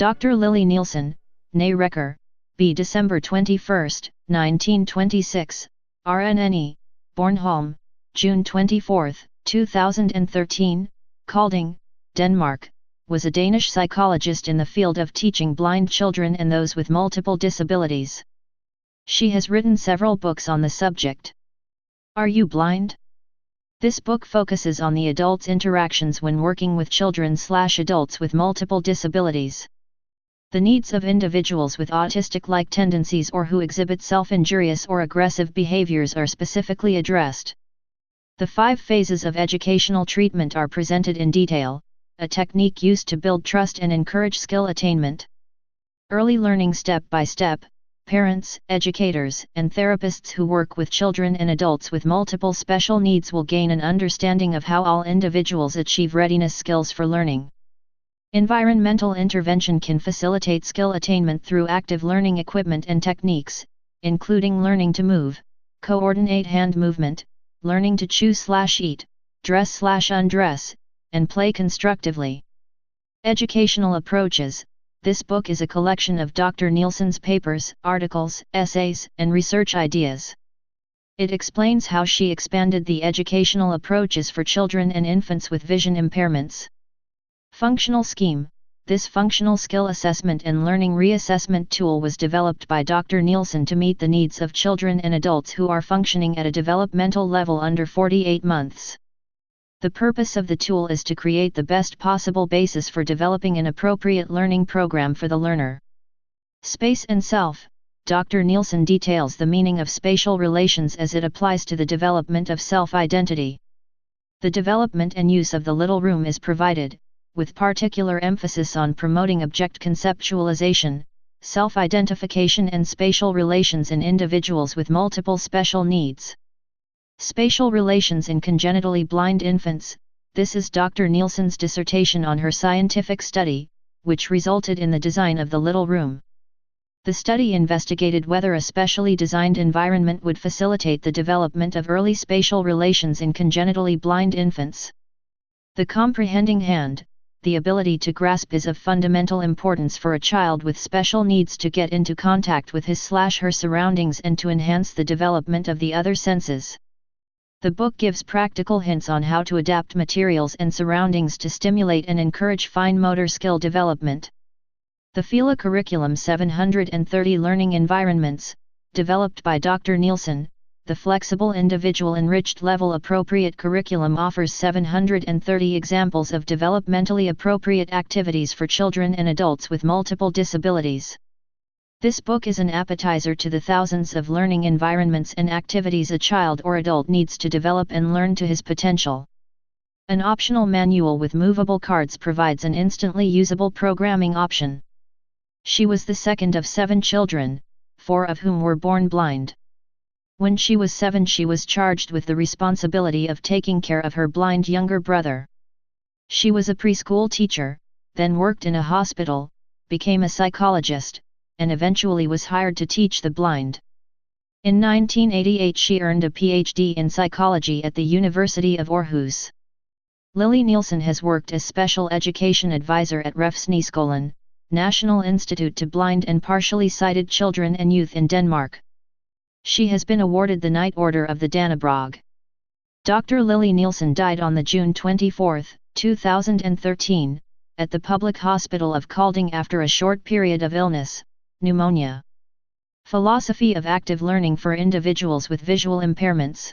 Dr. Lilli Nielsen, née Recker, b. December 21, 1926, RNNE, Bornholm, June 24, 2013, Kolding, Denmark, was a Danish psychologist in the field of teaching blind children and those with multiple disabilities. She has written several books on the subject. Are you blind? This book focuses on the adults' interactions when working with children/adults with multiple disabilities. The needs of individuals with autistic-like tendencies or who exhibit self-injurious or aggressive behaviors are specifically addressed. The 5 phases of educational treatment are presented in detail, a technique used to build trust and encourage skill attainment. Early learning step by step. Parents, educators, and therapists who work with children and adults with multiple special needs will gain an understanding of how all individuals achieve readiness skills for learning. Environmental intervention can facilitate skill attainment through active learning equipment and techniques, including learning to move, coordinate hand movement, learning to chew/eat, dress/undress, and play constructively. Educational approaches. This book is a collection of Dr. Nielsen's papers, articles, essays, and research ideas. It explains how she expanded the educational approaches for children and infants with vision impairments. Functional scheme. This functional skill assessment and learning reassessment tool was developed by Dr. Nielsen to meet the needs of children and adults who are functioning at a developmental level under 48 months. The purpose of the tool is to create the best possible basis for developing an appropriate learning program for the learner. Space and self. Dr. Nielsen details the meaning of spatial relations as it applies to the development of self-identity. The development and use of the little room is provided, with particular emphasis on promoting object conceptualization, self-identification and spatial relations in individuals with multiple special needs. Spatial relations in congenitally blind infants. This is Dr. Nielsen's dissertation on her scientific study, which resulted in the design of the little room. The study investigated whether a specially designed environment would facilitate the development of early spatial relations in congenitally blind infants. The comprehending hand. The ability to grasp is of fundamental importance for a child with special needs to get into contact with his/her surroundings and to enhance the development of the other senses. The book gives practical hints on how to adapt materials and surroundings to stimulate and encourage fine motor skill development. The Fila Curriculum 730 Learning Environments, developed by Dr. Nielsen, the flexible individual enriched level appropriate curriculum offers 730 examples of developmentally appropriate activities for children and adults with multiple disabilities. This book is an appetizer to the thousands of learning environments and activities a child or adult needs to develop and learn to his potential. An optional manual with movable cards provides an instantly usable programming option. She was the second of 7 children, 4 of whom were born blind. When she was 7, she was charged with the responsibility of taking care of her blind younger brother. She was a preschool teacher, then worked in a hospital, became a psychologist, and eventually was hired to teach the blind. In 1988 she earned a PhD in psychology at the University of Aarhus. Lilli Nielsen has worked as special education advisor at Refsnyskolen, National Institute to Blind and Partially Sighted Children and Youth in Denmark. She has been awarded the Knight Order of the Dannebrog. Dr. Lilli Nielsen died on June 24, 2013, at the Public Hospital of Kolding after a short period of illness, pneumonia. Philosophy of active learning for individuals with visual impairments.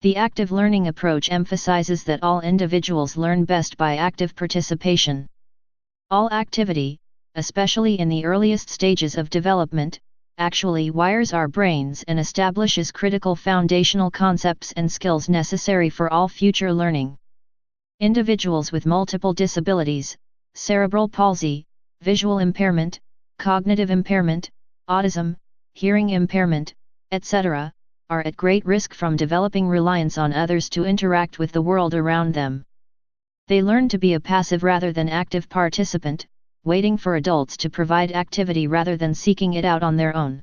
The active learning approach emphasizes that all individuals learn best by active participation. All activity, especially in the earliest stages of development, actually wires our brains and establishes critical foundational concepts and skills necessary for all future learning. Individuals with multiple disabilities, cerebral palsy, visual impairment, cognitive impairment, autism, hearing impairment, etc., are at great risk from developing reliance on others to interact with the world around them. They learn to be a passive rather than active participant, waiting for adults to provide activity rather than seeking it out on their own.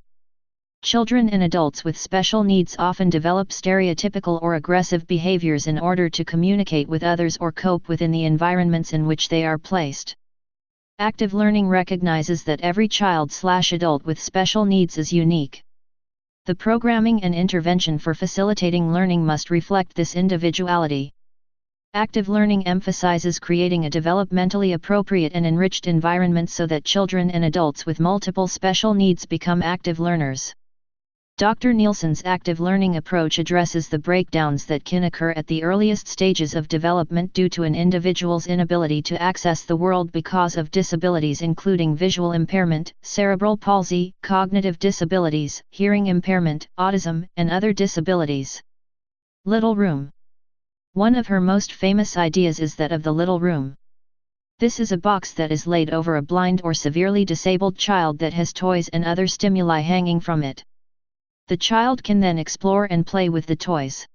Children and adults with special needs often develop stereotypical or aggressive behaviors in order to communicate with others or cope within the environments in which they are placed. Active learning recognizes that every child/adult with special needs is unique. The programming and intervention for facilitating learning must reflect this individuality. Active learning emphasizes creating a developmentally appropriate and enriched environment so that children and adults with multiple special needs become active learners. Dr. Nielsen's active learning approach addresses the breakdowns that can occur at the earliest stages of development due to an individual's inability to access the world because of disabilities including visual impairment, cerebral palsy, cognitive disabilities, hearing impairment, autism, and other disabilities. Little room. One of her most famous ideas is that of the little room. This is a box that is laid over a blind or severely disabled child that has toys and other stimuli hanging from it. The child can then explore and play with the toys.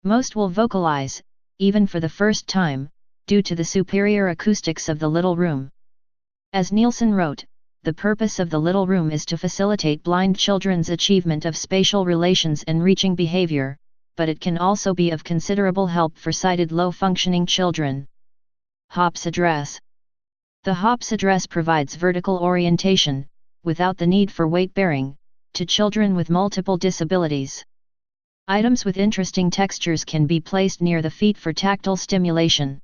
Most will vocalize, even for the first time, due to the superior acoustics of the little room. As Nielsen wrote, the purpose of the little room is to facilitate blind children's achievement of spatial relations and reaching behavior, but it can also be of considerable help for sighted low-functioning children. Hops address. The Hops address provides vertical orientation, without the need for weight-bearing, to children with multiple disabilities. Items with interesting textures can be placed near the feet for tactile stimulation.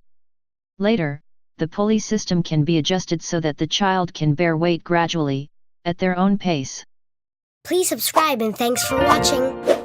Later, the pulley system can be adjusted so that the child can bear weight gradually, at their own pace. Please subscribe and thanks for watching.